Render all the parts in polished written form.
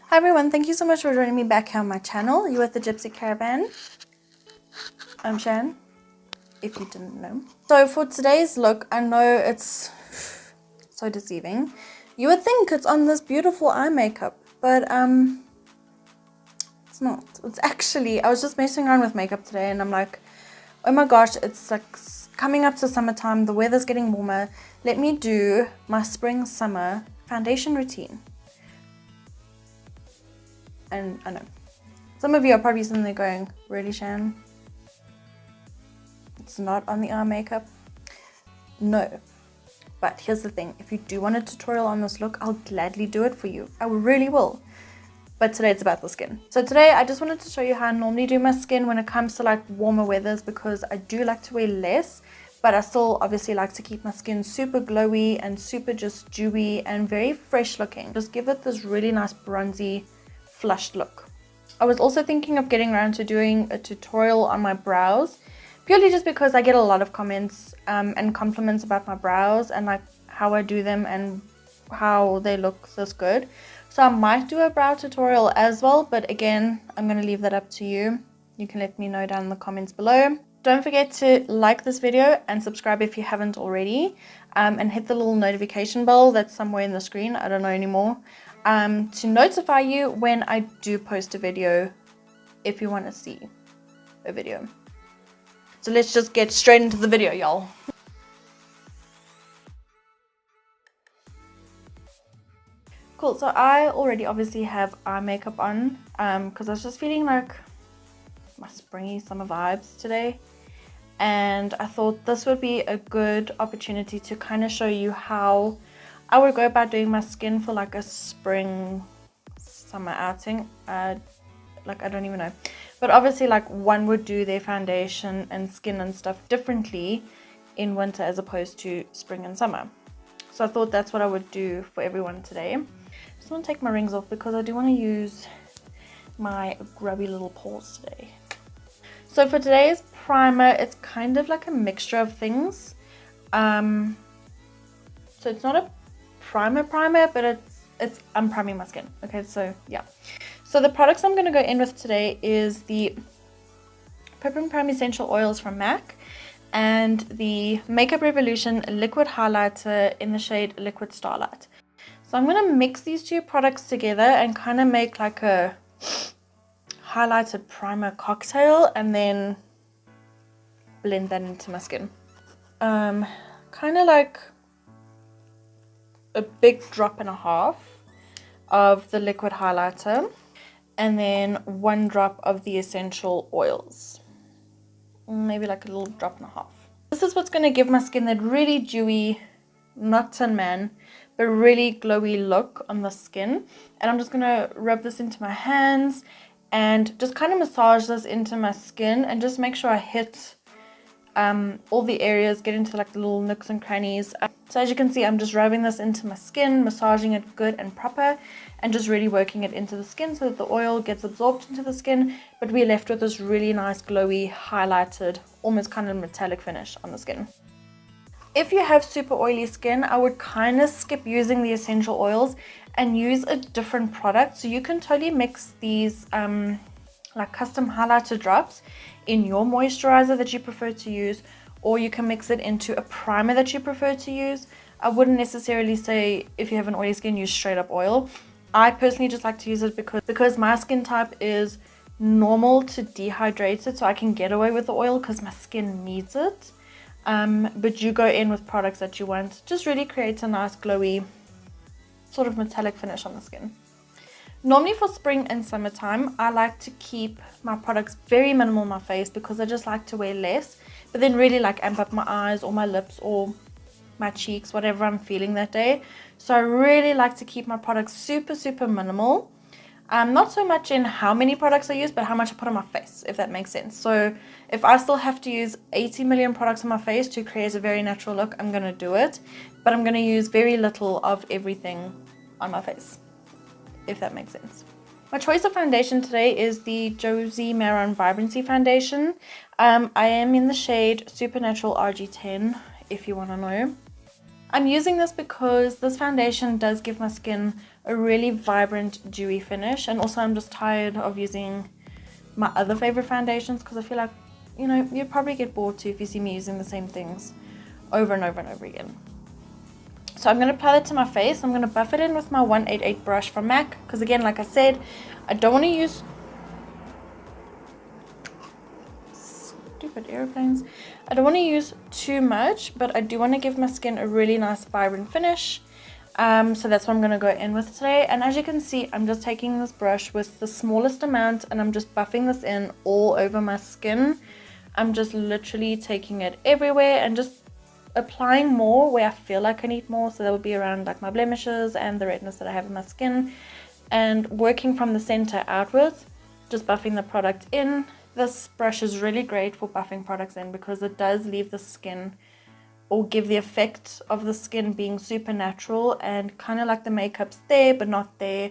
Hi everyone, thank you so much for joining me back here on my channel. You're with the Gypsy Caravan. I'm Shan, if you didn't know. So for today's look, I know it's so deceiving. You would think it's on this beautiful eye makeup, but it's not. It's actually, I was just messing around with makeup today and I'm like, oh my gosh, it's like coming up to summertime, the weather's getting warmer. Let me do my spring summer foundation routine. And I know some of you are probably sitting there going, really, Shan? It's not on the eye makeup? No. But here's the thing, if you do want a tutorial on this look, I'll gladly do it for you. I really will. But today it's about the skin. So today I just wanted to show you how I normally do my skin when it comes to like warmer weathers, because I do like to wear less, but I still obviously like to keep my skin super glowy and super just dewy and very fresh looking. Just give it this really nice bronzy, flushed look. I was also thinking of getting around to doing a tutorial on my brows, purely just because I get a lot of comments and compliments about my brows and like how I do them and how they look this good. So I might do a brow tutorial as well, but again, I'm going to leave that up to you. You can let me know down in the comments below. Don't forget to like this video and subscribe if you haven't already, and hit the little notification bell that's somewhere in the screen, I don't know anymore, to notify you when I do post a video, if you want to see a video. So let's just get straight into the video, y'all. Cool, so I already obviously have eye makeup on, because I was just feeling like my springy summer vibes today. And I thought this would be a good opportunity to kind of show you how I would go about doing my skin for like a spring summer outing. Like, I don't even know, but obviously like one would do their foundation and skin and stuff differently in winter as opposed to spring and summer. So I thought that's what I would do for everyone today. I just want to take my rings off because I do want to use my grubby little paws today. So for today's primer, it's kind of like a mixture of things. So it's not a primer, but I'm priming my skin. Okay, so yeah. So the products I'm going to go in with today is the P+P Essential Oils from MAC and the Makeup Revolution Liquid Highlighter in the shade Liquid Starlight. So I'm going to mix these two products together and kind of make like a highlighted primer cocktail and then blend that into my skin. Kind of like a big drop and a half of the liquid highlighter and then 1 drop of the essential oils, maybe like a little drop and a half. This is what's going to give my skin that really dewy, not Tin Man, but really glowy look on the skin. And I'm just going to rub this into my hands and just kind of massage this into my skin and just make sure I hit all the areas, get into like the little nooks and crannies. So as you can see, I'm just rubbing this into my skin, massaging it good and proper, and just really working it into the skin so that the oil gets absorbed into the skin, but we're left with this really nice glowy, highlighted, almost kind of metallic finish on the skin. If you have super oily skin, I would kind of skip using the essential oils and use a different product. So you can totally mix these like custom highlighter drops in your moisturizer that you prefer to use, or you can mix it into a primer that you prefer to use. I wouldn't necessarily say if you have an oily skin, use straight up oil. I personally just like to use it because my skin type is normal to dehydrated, so I can get away with the oil because my skin needs it. But you go in with products that you want. Just really creates a nice glowy sort of metallic finish on the skin. Normally for spring and summertime, I like to keep my products very minimal on my face because I just like to wear less, but then really like amp up my eyes or my lips or my cheeks, whatever I'm feeling that day. So I really like to keep my products super minimal. Not so much in how many products I use, but how much I put on my face, if that makes sense. So if I still have to use 80 million products on my face to create a very natural look, I'm going to do it. But I'm going to use very little of everything on my face, if that makes sense. My choice of foundation today is the Josie Maran Vibrancy foundation. I am in the shade Supernatural RG10, if you want to know. I'm using this because this foundation does give my skin a really vibrant, dewy finish. And also I'm just tired of using my other favorite foundations because I feel like, you know, you'd probably get bored too if you see me using the same things over and over and over again. So I'm going to apply that to my face. I'm going to buff it in with my 188 brush from MAC because again, like I said, I don't want to use stupid airplanes. I don't want to use too much, but I do want to give my skin a really nice vibrant finish. So that's what I'm going to go in with today. And as you can see, I'm just taking this brush with the smallest amount and I'm just buffing this in all over my skin. I'm just literally taking it everywhere and just applying more where I feel like I need more. So that would be around like my blemishes and the redness that I have in my skin, and working from the center outwards, just buffing the product in. This brush is really great for buffing products in because it does leave the skin, or give the effect of the skin being super natural and kind of like the makeup's there but not there.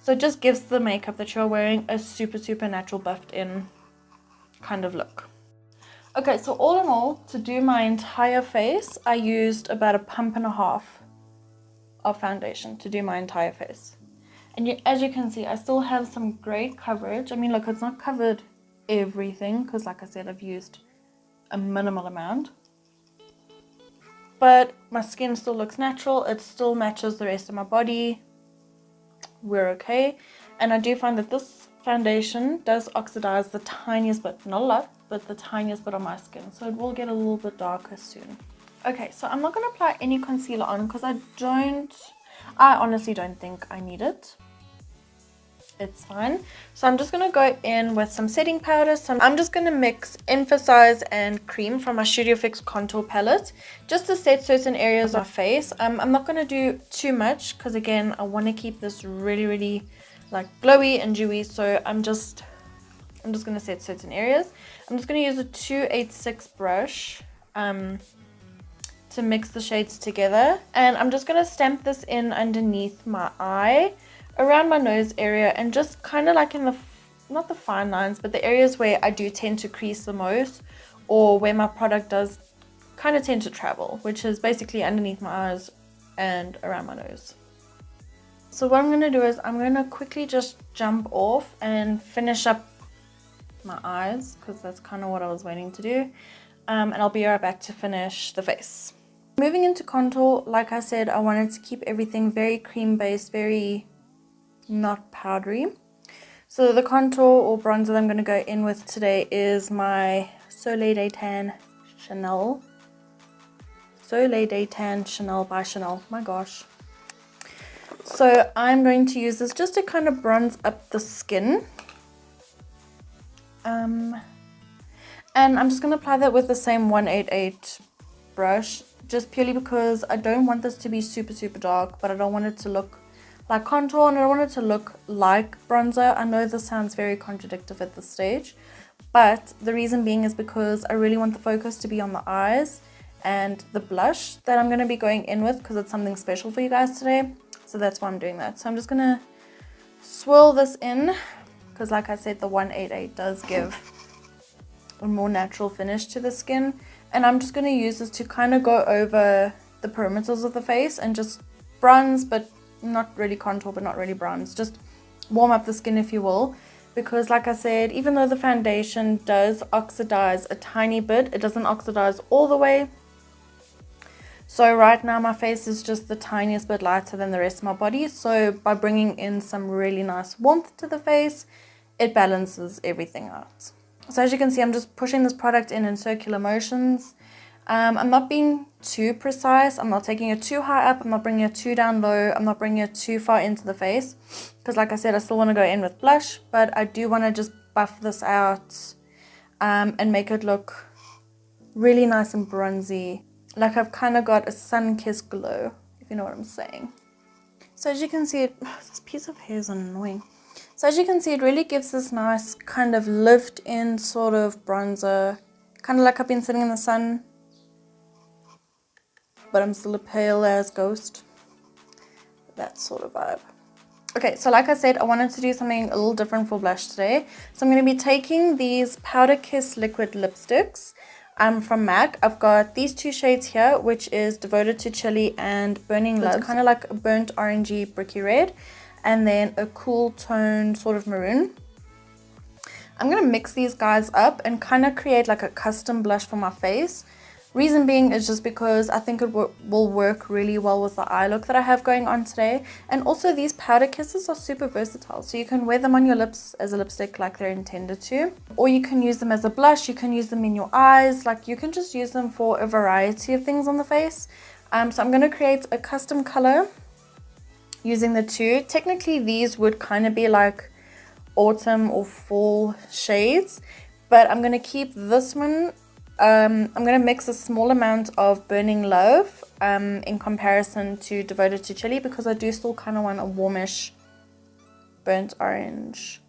So it just gives the makeup that you're wearing a super natural buffed in kind of look. Okay, so all in all, to do my entire face, I used about a pump and a half of foundation to do my entire face. And as you can see, I still have some great coverage. I mean, look, it's not covered everything because like I said, I've used a minimal amount. But my skin still looks natural. It still matches the rest of my body. We're okay. And I do find that this foundation does oxidize the tiniest bit, not a lot, but the tiniest bit on my skin. So it will get a little bit darker soon. Okay, so I'm not going to apply any concealer on because I honestly don't think I need it. It's fine. So I'm just going to go in with some setting powder. So I'm just going to mix Emphasize and Cream from my Studio Fix contour palette just to set certain areas of my face. I'm not going to do too much because again, I want to keep this really like glowy and dewy. So I'm just going to set certain areas. I'm just going to use a 286 brush to mix the shades together, and I'm just going to stamp this in underneath my eye, around my nose area, and just kind of like in the, not the fine lines, but the areas where I do tend to crease the most, or where my product does kind of tend to travel, which is basically underneath my eyes and around my nose. So what I'm going to do is I'm going to quickly just jump off and finish up my eyes, because that's kind of what I was waiting to do, and I'll be right back to finish the face. Moving into contour, like I said, I wanted to keep everything very cream based, very not powdery. So the contour or bronzer that I'm going to go in with today is my Soleil de Tan Chanel by Chanel. My gosh. So I'm going to use this just to kind of bronze up the skin. And I'm just going to apply that with the same 188 brush, just purely because I don't want this to be super dark, but I don't want it to look like contour and I don't want it to look like bronzer. I know this sounds very contradictory at this stage, but the reason being is because I really want the focus to be on the eyes and the blush that I'm going to be going in with, because it's something special for you guys today. So that's why I'm doing that. So I'm just going to swirl this in, because like I said, the 188 does give a more natural finish to the skin. And I'm just going to use this to kind of go over the perimeters of the face and just bronze, but not really contour, but not really bronze. Just warm up the skin, if you will. Because like I said, even though the foundation does oxidize a tiny bit, it doesn't oxidize all the way. So right now my face is just the tiniest bit lighter than the rest of my body. So by bringing in some really nice warmth to the face, it balances everything out. So as you can see, I'm just pushing this product in circular motions. I'm not being too precise. I'm not taking it too high up. I'm not bringing it too down low. I'm not bringing it too far into the face. Because like I said, I still want to go in with blush. But I do want to just buff this out and make it look really nice and bronzy. Like I've kind of got a sun-kissed glow, if you know what I'm saying. So as you can see, this piece of hair is annoying. So as you can see, it really gives this nice kind of lift in sort of bronzer. Kind of like I've been sitting in the sun, but I'm still a pale as ghost. That sort of vibe. Okay, so like I said, I wanted to do something a little different for blush today. So I'm going to be taking these Powder Kiss liquid lipsticks. from MAC. I've got these two shades here, which is Devoted to Chili and Burning Love. It's kind of like a burnt orangey bricky red, and then a cool toned sort of maroon. I'm going to mix these guys up and kind of create like a custom blush for my face. Reason being is just because I think it will work really well with the eye look that I have going on today. And also these powder kisses are super versatile. So you can wear them on your lips as a lipstick like they're intended to. Or you can use them as a blush, you can use them in your eyes. Like you can just use them for a variety of things on the face. So I'm going to create a custom color using the two. Technically these would kind of be like autumn or fall shades. But I'm going to keep this one. I'm going to mix a small amount of Burning Love in comparison to Devoted to Chili, because I do still kind of want a warmish burnt orange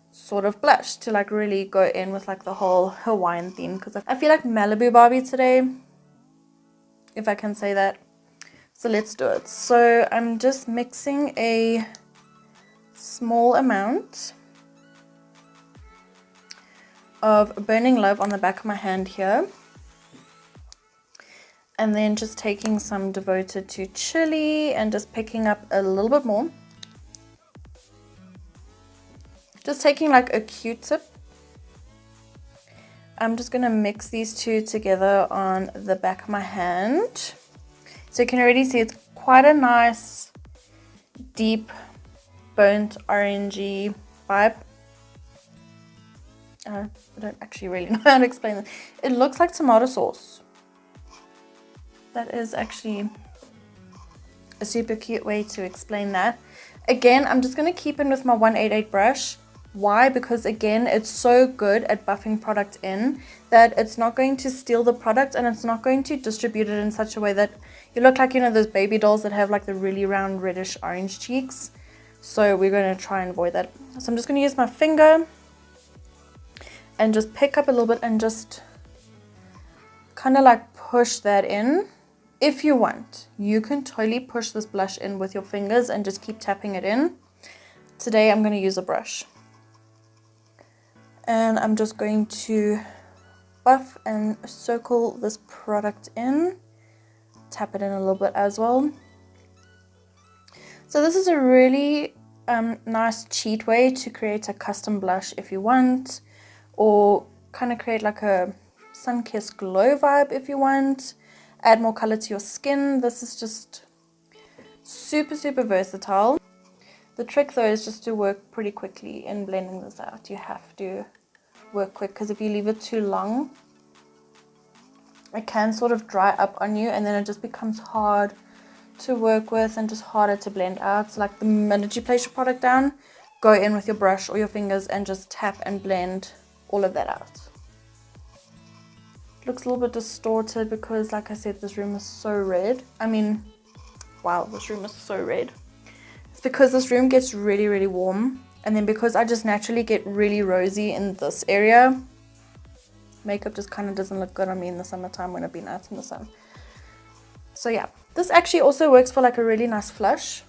sort of blush to like really go in with like the whole Hawaiian theme, because I feel like Malibu Barbie today, if I can say that. So let's do it. So I'm just mixing a small amount of Burning Love on the back of my hand here, and then just taking some Devoted to Chili and just picking up a little bit more, just taking like a Q-tip. I'm just going to mix these two together on the back of my hand. So you can already see it's quite a nice deep burnt orangey vibe. I don't actually really know how to explain this. It looks like tomato sauce. That is actually a super cute way to explain that. Again, I'm just going to keep in with my 188 brush. Why? Because again, it's so good at buffing product in that it's not going to steal the product, and it's not going to distribute it in such a way that you look like, you know, those baby dolls that have like the really round reddish orange cheeks. So we're going to try and avoid that. So I'm just going to use my finger and just pick up a little bit and just kind of like push that in. If you want, you can totally push this blush in with your fingers and just keep tapping it in. Today I'm going to use a brush. And I'm just going to buff and circle this product in. Tap it in a little bit as well. So this is a really nice cheat way to create a custom blush if you want, or kind of create like a sun-kissed glow vibe if you want. Add more color to your skin. This is just super, super versatile. The trick though is just to work pretty quickly in blending this out. You have to work quick, because if you leave it too long, it can sort of dry up on you, and then it just becomes hard to work with and just harder to blend out. So like the minute you place your product down, go in with your brush or your fingers and just tap and blend all of that out. It looks a little bit distorted because, like I said, this room is so red. I mean, wow, this room is so red. It's because this room gets really, really warm, and then because I just naturally get really rosy in this area, makeup just kind of doesn't look good on me in the summertime when I've been out in the sun. So yeah, this actually also works for like a really nice flush.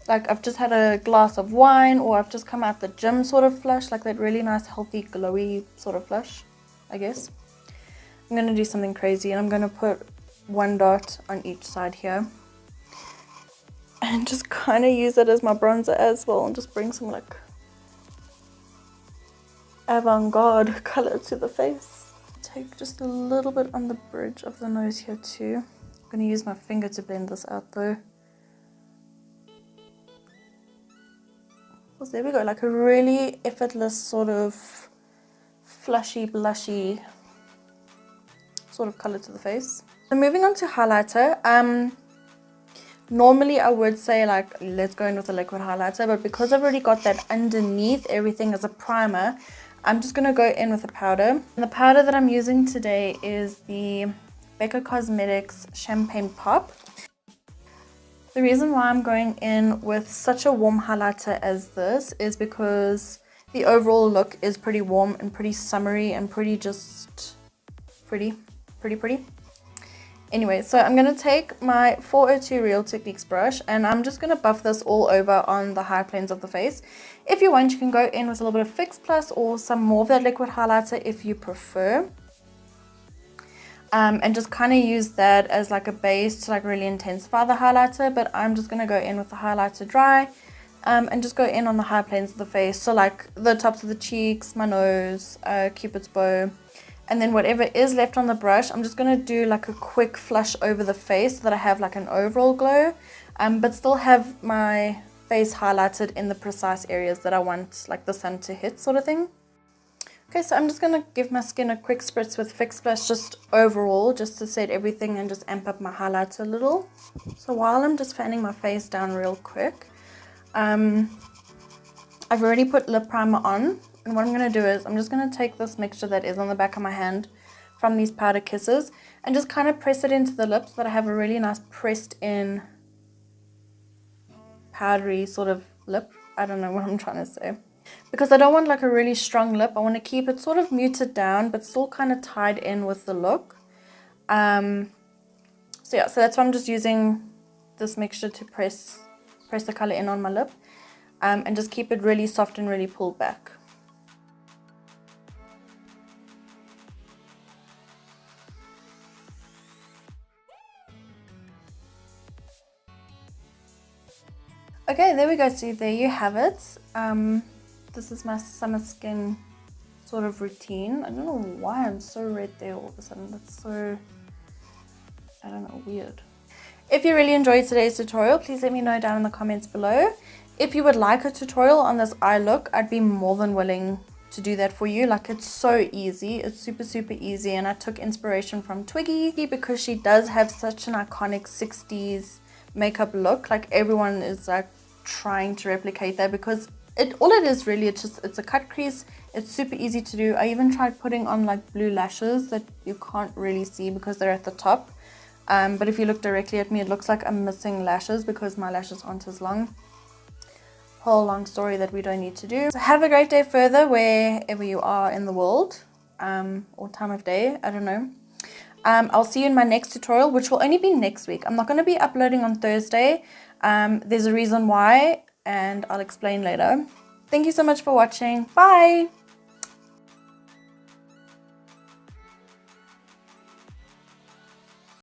Like I've just had a glass of wine, or I've just come out the gym sort of flush, like that really nice, healthy, glowy sort of flush, I guess. I'm going to do something crazy, and I'm going to put one dot on each side here. And just kind of use it as my bronzer as well, and just bring some like avant-garde color to the face. Take just a little bit on the bridge of the nose here too. I'm going to use my finger to blend this out though. So there we go, like a really effortless sort of flushy, blushy sort of color to the face. So moving on to highlighter. Normally I would say like let's go in with a liquid highlighter, but because I've already got that underneath everything as a primer, I'm just going to go in with a powder. And the powder that I'm using today is the Becca Cosmetics Champagne Pop. The reason why I'm going in with such a warm highlighter as this is because the overall look is pretty warm and pretty summery and pretty just pretty. Anyway, so I'm going to take my 402 Real Techniques brush, and I'm just going to buff this all over on the high planes of the face. If you want, you can go in with a little bit of Fix Plus or some more of that liquid highlighter if you prefer. and just kind of use that as like a base to like really intensify the highlighter. But I'm just going to go in with the highlighter dry, and just go in on the high planes of the face, so like the tops of the cheeks, my nose, Cupid's bow, and then whatever is left on the brush, I'm just going to do like a quick flush over the face so that I have like an overall glow, but still have my face highlighted in the precise areas that I want like the sun to hit, sort of thing. Okay, so I'm just going to give my skin a quick spritz with Fix Plus just overall, just to set everything and just amp up my highlights a little. So while I'm just fanning my face down real quick, I've already put lip primer on, and what I'm going to do is I'm just going to take this mixture that is on the back of my hand from these powder kisses and just kind of press it into the lips so that I have a really nice pressed in powdery sort of lip. I don't know what I'm trying to say. Because I don't want like a really strong lip, I want to keep it sort of muted down but still kind of tied in with the look. So yeah, so that's why I'm just using this mixture to press the color in on my lip, and just keep it really soft and really pulled back. Okay, there we go. So there you have it. This is my summer skin sort of routine. I don't know why I'm so red there all of a sudden. That's so, I don't know, weird. If you really enjoyed today's tutorial, please let me know down in the comments below. If you would like a tutorial on this eye look, I'd be more than willing to do that for you. Like, it's so easy. It's super easy, and I took inspiration from Twiggy because she does have such an iconic 60s makeup look. Like, everyone is like trying to replicate that because all it is really, it's a cut crease. It's super easy to do. I even tried putting on like blue lashes that you can't really see because they're at the top, but if you look directly at me, it looks like I'm missing lashes because my lashes aren't as long. Whole long story that we don't need to do. So have a great day further wherever you are in the world, or time of day, I don't know. I'll see you in my next tutorial, which will only be next week. I'm not going to be uploading on Thursday. There's a reason why, and I'll explain later. Thank you so much for watching. Bye!